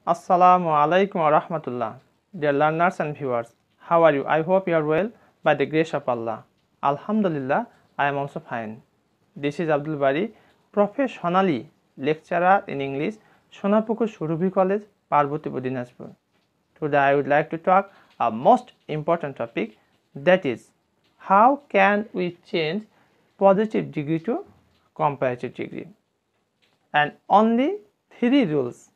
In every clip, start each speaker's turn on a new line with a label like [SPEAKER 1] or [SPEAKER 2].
[SPEAKER 1] Assalamu alaikum wa rahmatullah. Dear learners and viewers, how are you? I hope you are well by the grace of Allah. Alhamdulillah, I am also fine. This is Abdul Bari, professionally lecturer in English, Sonapukur Surubhi College, Parbotipur, Dinajpur. Today I would like to talk a most important topic, that is, how can we change positive degree to comparative degree? And only 3 rules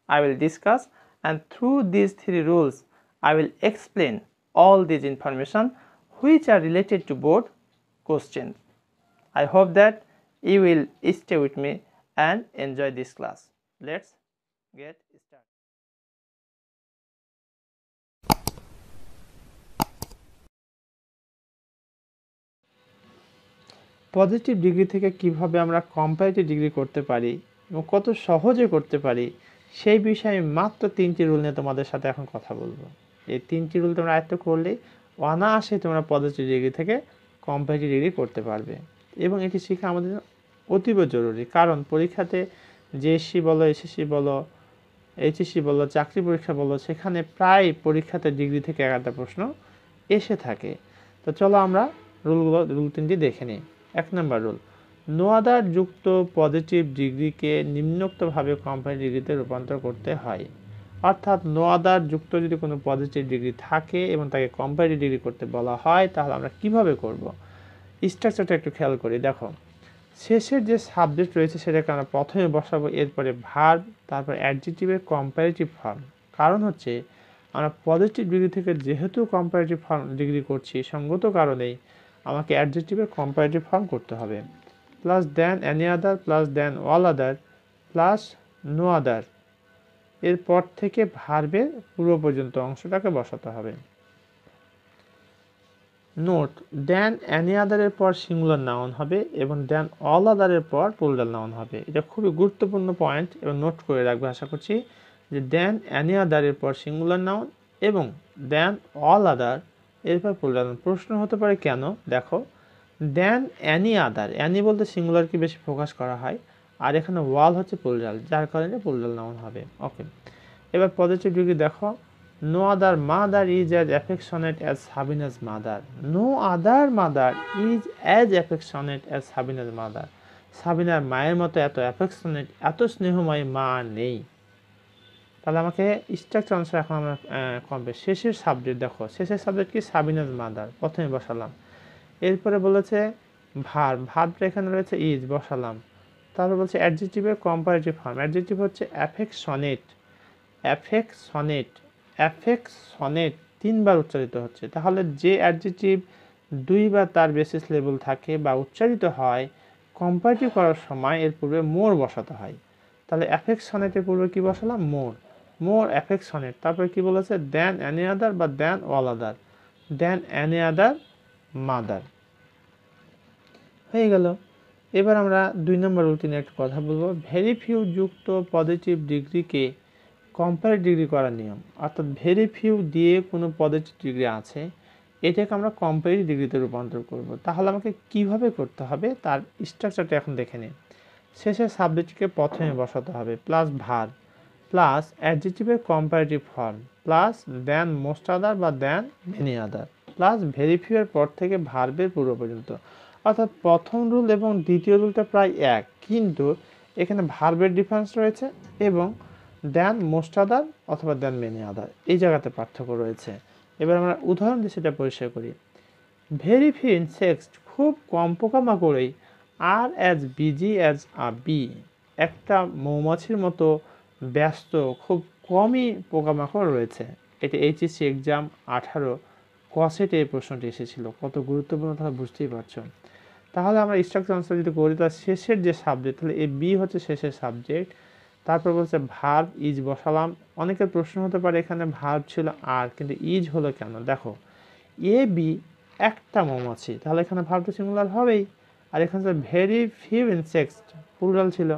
[SPEAKER 1] I will discuss, and through these 3 rules I will explain all these information which are related to board questions. I hope that you will stay with me and enjoy this class. Let's get started. Positive degree থেকে কিভাবে আমরা comparative degree করতে পারি এবং কত সহজে করতে পারি সেই বিষয়ে মাত্র 3টি রুল নিয়ে তোমাদের সাথে এখন কথা বলবো। এই 3টি রুল তোমরা আয়ত্ত করলে অনায়াসে তোমরা পজিটিভ ডিগ্রি থেকে কম্পারেটিভ ডিগ্রি করতে পারবে, এবং এটি শেখা আমাদের অতীব জরুরি। কারণ পরীক্ষাতে জেএসসি বলো, এসএসসি বলো, এইচএসসি বলো, চাকরি পরীক্ষা বলো, সেখানে প্রায় পরীক্ষাতে ডিগ্রি থেকে 11টা প্রশ্ন এসে থাকে। তো চলো আমরা রুল 3টি দেখে নিই। 1 নম্বর রুল, নো আদার যুক্ত পজিটিভ ডিগ্রিকে নিম্নোক্তভাবে কম্পারেটিভ ডিগ্রিতে রূপান্তর করতে হয়। অর্থাৎ নো আদার যুক্ত যদি কোনো পজিটিভ ডিগ্রি থাকে এবং তাকে কম্পারেটিভ ডিগ্রি করতে বলা হয়, তাহলে আমরা কিভাবে করব? স্ট্রাকচারটা একটু খেয়াল করি। দেখো, শেষের যে সাবজেক্ট রয়েছে সেটাকে আমরা প্রথমে বসাবো, এরপরে ভার্ব, তারপর অ্যাডজেক্টিভের কম্পারেটিভ ফর্ম। কারণ হচ্ছে আমরা পজিটিভ ডিগ্রি থেকে যেহেতু কম্পারেটিভ ফর্ম ডিগ্রি করছি, সঙ্গত কারণেই আমাকে অ্যাডজেক্টিভের কম্পারেটিভ ফর্ম করতে হবে। Plus than any other, plus than all other, plus no other, এরপর থেকে ভার্বের পূর্ব পর্যন্ত অংশটাকে বসাতে হবে। নোট, দেন এনি আদারের পর সিঙ্গুলার নাউন হবে এবং দেন অল আদারের পর প্লুরাল নাউন হবে। এটা খুবই গুরুত্বপূর্ণ পয়েন্ট এবং নোট করে রাখবে আশা করছি, যে দেন এনি আদারের পর সিঙ্গুলার নাউন এবং দেন অল আদার এরপর প্লুরাল নাউন। প্রশ্ন হতে পারে কেন? দেখো, দেন এনি আদার, এনি বলতে সিঙ্গুলারকে বেশি ফোকাস করা হয়, আর এখানে ওয়াল হচ্ছে প্লুরাল, যার কারণে প্লুরাল নাউন হবে। ওকে, এবার পজিটিভ ডিগ্রি দেখো, no other mother is as affectionate as Sabina's mother. No other mother is as affectionate as Sabina's mother. সাবিনার মায়ের মতো এত অ্যাফেকশনেট, এত স্নেহময় মা নেই। তাহলে আমাকে স্ট্রাকচার অনুসারে এখন আমরা কমবে। শেষের সাবজেক্ট দেখো, শেষের সাবজেক্ট কি? সাবিনাজ মাদার, প্রথমে বসালাম। এরপরে বলেছে ভার্বটা এখানে রয়েছে ইজ, বসালাম। তারপর বলছে অ্যাডজেক্টিভের কম্পারেটিভ ফর্ম। অ্যাডজেক্টিভ হচ্ছে অ্যাফেকশনেট, অ্যাফেকশনেট, অ্যাফেকশনেট 3 বার উচ্চারিত হচ্ছে। তাহলে যে অ্যাডজেক্টিভ 2 বার তার বেসিস লেভেল থাকে বা উচ্চারিত হয়, কম্পারেটিভ করার সময় এর পূর্বে মোর বসাতে হয়। তাহলে অ্যাফেকশনেটের পূর্বে কি বসালাম? More, more affectionate. তারপরে কি বলেছে? দেন এনি আদার বা than all other, than any other mother. হয়ে গেল। এবার আমরা 2 নম্বর রুল নিয়ে একটু কথা বলবো। ভেরি ফিউ যুক্ত পজিটিভ ডিগ্রিকে কম্পারেটিভ ডিগ্রি করার নিয়ম। অর্থাৎ ভেরি ফিউ দিয়ে কোনো পজিটিভ ডিগ্রি আছে, এটাকে আমরা কম্পারেটিভ ডিগ্রিতে রূপান্তর করব। তাহলে আমাকে কিভাবে করতে হবে তার স্ট্রাকচারটা এখন দেখে নিই। শেষের সাবজেক্টকে প্রথমে বসাতে হবে, প্লাস ভার্ব, প্লাস অ্যাডজেক্টিভের comparative form, plus than most other বা than many other, plus very few এর পর থেকে ভার্বের পূর্ব পর্যন্ত। অর্থাৎ প্রথম রুল এবং দ্বিতীয় রুলটা প্রায় এক, কিন্তু এখানে ভার্বের ডিফারেন্স রয়েছে এবং দেন মোস্ট আদার অথবা দেন মেনি আদার এই জায়গাতে পার্থক্য রয়েছে। এবার আমরা উদাহরণ দিয়ে সেটা পরিষ্কার করি। ভেরি ফিউ ইনসেক্টস, খুব কম পোকামাকড়ই, আর as busy as a bee, একটা মৌমাছির মতো ব্যস্ত, খুব কমই পোকামাকড় রয়েছে। এটা এইচএসসি এক্সাম 18 কসেটে এই প্রশ্নটি এসেছিল। কত গুরুত্বপূর্ণ তাহলে বুঝতেই পারছো। তাহলে আমরা স্ট্রাকচার অনুসারে যদি করি, তার শেষের যে সাবজেক্ট, তাহলে এই বি হচ্ছে শেষের সাবজেক্ট। তারপর বলছে ভার্ব ইজ বসালাম। অনেকের প্রশ্ন হতে পারে এখানে ভার্ব ছিল আর, কিন্তু ইজ হলো কেন? দেখো, এ বি একটা মৌমাছি, তাহলে এখানে ভার্বটা সিঙ্গুলার হবেই। আর এখানে ভেরি ফিউ ইনসেক্টস প্লুরাল ছিল,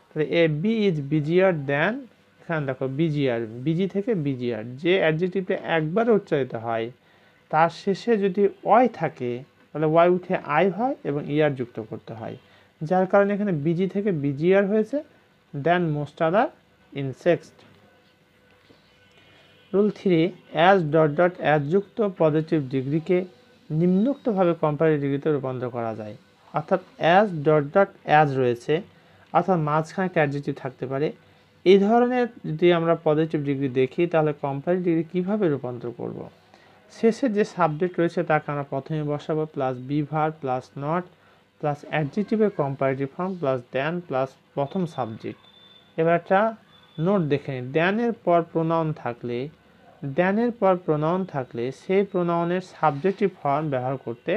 [SPEAKER 1] তাহলে এ বি ইজ বিজিয়ার দেন, এখানে দেখো বিজিয়ার, বিজি থেকে বিজিয়ার, যে অ্যাডজেক্টিভটা একবার উচ্চারিত হয় তার শেষে যদি ওয়াই থাকে তাহলে ওয়াই উঠে আই হয় এবং ইয়ার যুক্ত করতে হয়, যার কারণে এখানে বিজি থেকে বিজিয়ার হয়েছে, than most other insects. Rule 3, as dot dot as যুক্ত পজিটিভ ডিগ্রিকে নিম্নোক্তভাবে কম্পারেটিভ ডিগ্রিতে রূপান্তর করা যায়। অর্থাৎ অ্যাজ ডট ডট অ্যাজ রয়েছে, অর্থাৎ মাঝখানে একটা অ্যাডজেক্টিভ থাকতে পারে। এই ধরনের যদি আমরা পজিটিভ ডিগ্রি দেখি তাহলে কম্পারেটিভ ডিগ্রি কীভাবে রূপান্তর করব। শেষে যে সাবজেক্ট রয়েছে তাকে আমরা প্রথমে বসাবো plus be verb plus not plus অ্যাডজেক্টিভের comparative form plus than plus প্রথম সাবজেক্ট। এবার একটা নোট দেখে নিই, দেনের পর প্রোনাউন থাকলে সেই প্রোনাউনের সাবজেক্টিভ ফর্ম ব্যবহার করতে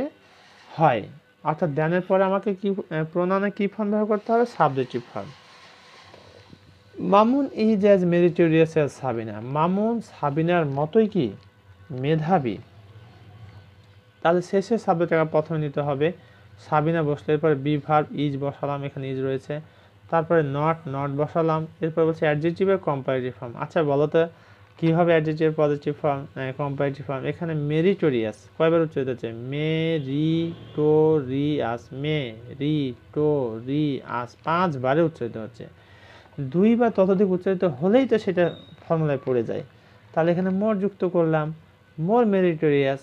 [SPEAKER 1] হয়। অর্থাৎ দেনের পরে আমাকে কি প্রোনাউনের কী ফর্ম ব্যবহার করতে হবে? Subjective form. Mamun is as meritorious as Sabina, Mamun সাবিনার মতোই কি মেধাবী। তাহলে শেষের সাবজেক্টটা প্রথমে নিতে হবে, সাবিনা বসলে এরপরে বি ভার্ব ইজ বসালাম, এখানে ইজ রয়েছে, তারপরে নট বসালাম, এরপর বলছে অ্যাডজেক্টিভের কম্পারেটিভ ফর্ম। আচ্ছা বলো তো কী হবে অ্যাডজেক্টিভের পজিটিভ ফর্ম কম্পারেটিভ ফর্ম? এখানে মেরিটোরিয়াস কয়বার উচ্চারিত হচ্ছে? মেরিটোরিয়াস, মেরিটোরিয়াস 5 বারে উচ্চারিত হচ্ছে। 2 বা ততোধিক উচ্চারিত হলেই তো সেটা ফর্মুলায় পড়ে যায়। তাহলে এখানে মোর যুক্ত করলাম, মোর মেরিটোরিয়াস,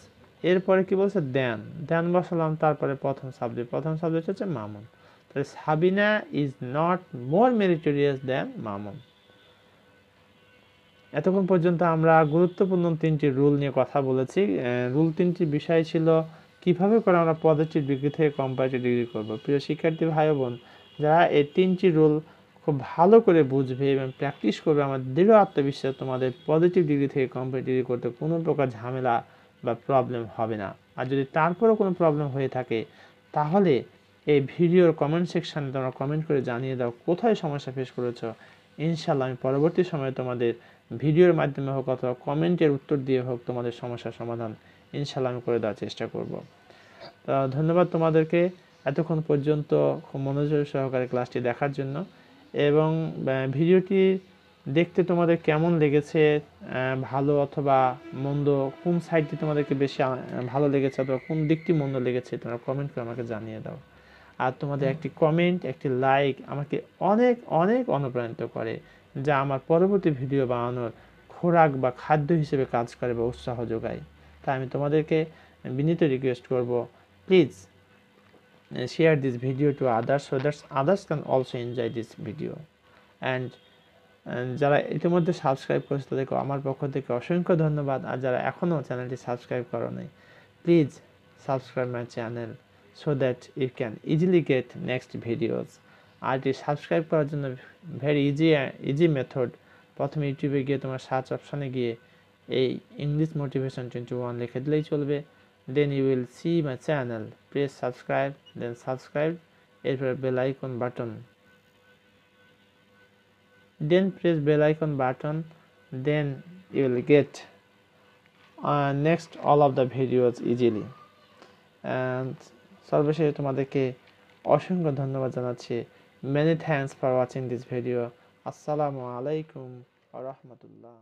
[SPEAKER 1] এরপরে কি বলছে? দেন বসালাম, তারপরে প্রথম সাবজেক্ট হচ্ছে মামুন। তাহলে Sabina is not more meritorious than Mamun. এতক্ষণ পর্যন্ত আমরা গুরুত্বপূর্ণ 3টি রুল নিয়ে কথা বলেছি। রুল 3টি বিষয় ছিল কিভাবে করে আমরা পজিটিভ ডিগ্রি থেকে কম্পারেটিভ ডিগ্রি করব। প্রিয় শিক্ষার্থী ভাই বোন, যারা এই 3টি রুল খুব ভালো করে বুঝবে এবং প্র্যাকটিস করবে, আমার দৃঢ় আত্মবিশ্বাস তোমাদের পজিটিভ ডিগ্রি থেকে কম্পারেটিভ ডিগ্রি করতে কোনো প্রকার ঝামেলা বা প্রবলেম হবে না। আর যদি তারপরেও কোনো প্রবলেম হয়ে থাকে তাহলে এই ভিডিওর কমেন্ট সেকশানে তোমরা কমেন্ট করে জানিয়ে দাও কোথায় সমস্যা ফেস করেছো। ইনশাল্লাহ আমি পরবর্তী সময়ে তোমাদের ভিডিওর মাধ্যমে হোক অথবা কমেন্টের উত্তর দিয়ে হোক তোমাদের সমস্যার সমাধান ইনশাল্লাহ আমি করে দেওয়ার চেষ্টা করব। তো ধন্যবাদ তোমাদেরকে এতক্ষণ পর্যন্ত খুব মনোযোগ সহকারে ক্লাসটি দেখার জন্য। এবং ভিডিওটি দেখতে তোমাদের কেমন লেগেছে, ভালো অথবা মন্দ, কোন সাইডটি তোমাদেরকে বেশি ভালো লেগেছে অথবা কোন দিকটি মন্দ লেগেছে তোমরা কমেন্ট করে আমাকে জানিয়ে দাও। আর তোমাদের একটি কমেন্ট, একটি লাইক আমাকে অনেক অনেক অনুপ্রাণিত করে, যা আমার পরবর্তী ভিডিও বানানোর খোরাক বা খাদ্য হিসেবে কাজ করে বা উৎসাহ যোগায়। তাই আমি তোমাদেরকে বিনীত রিকোয়েস্ট করব, please share this video to others so that others can also enjoy this video. And যারা ইতিমধ্যে সাবস্ক্রাইব করেছে তাদেরকে আমার পক্ষ থেকে অসংখ্য ধন্যবাদ। আর যারা এখনও চ্যানেলটি সাবস্ক্রাইব করো নাই, please subscribe my channel so that you can easily get next videos. আর এটি সাবস্ক্রাইব করার জন্য ভেরি ইজি মেথড, প্রথমে ইউটিউবে গিয়ে তোমার সার্চ অপশানে গিয়ে এই ইংলিশ মোটিভেশন 21 লিখে দিলেই চলবে। Then you will see my channel, press subscribe, then subscribe, এরপর bell icon button, then press bell icon button, then you will get next all of the videos easily. And সর্বশেষে তোমাদেরকে অসংখ্য ধন্যবাদ জানাচ্ছি। Many thanks for watching this video. Assalamu alaikum wa rahmatullah.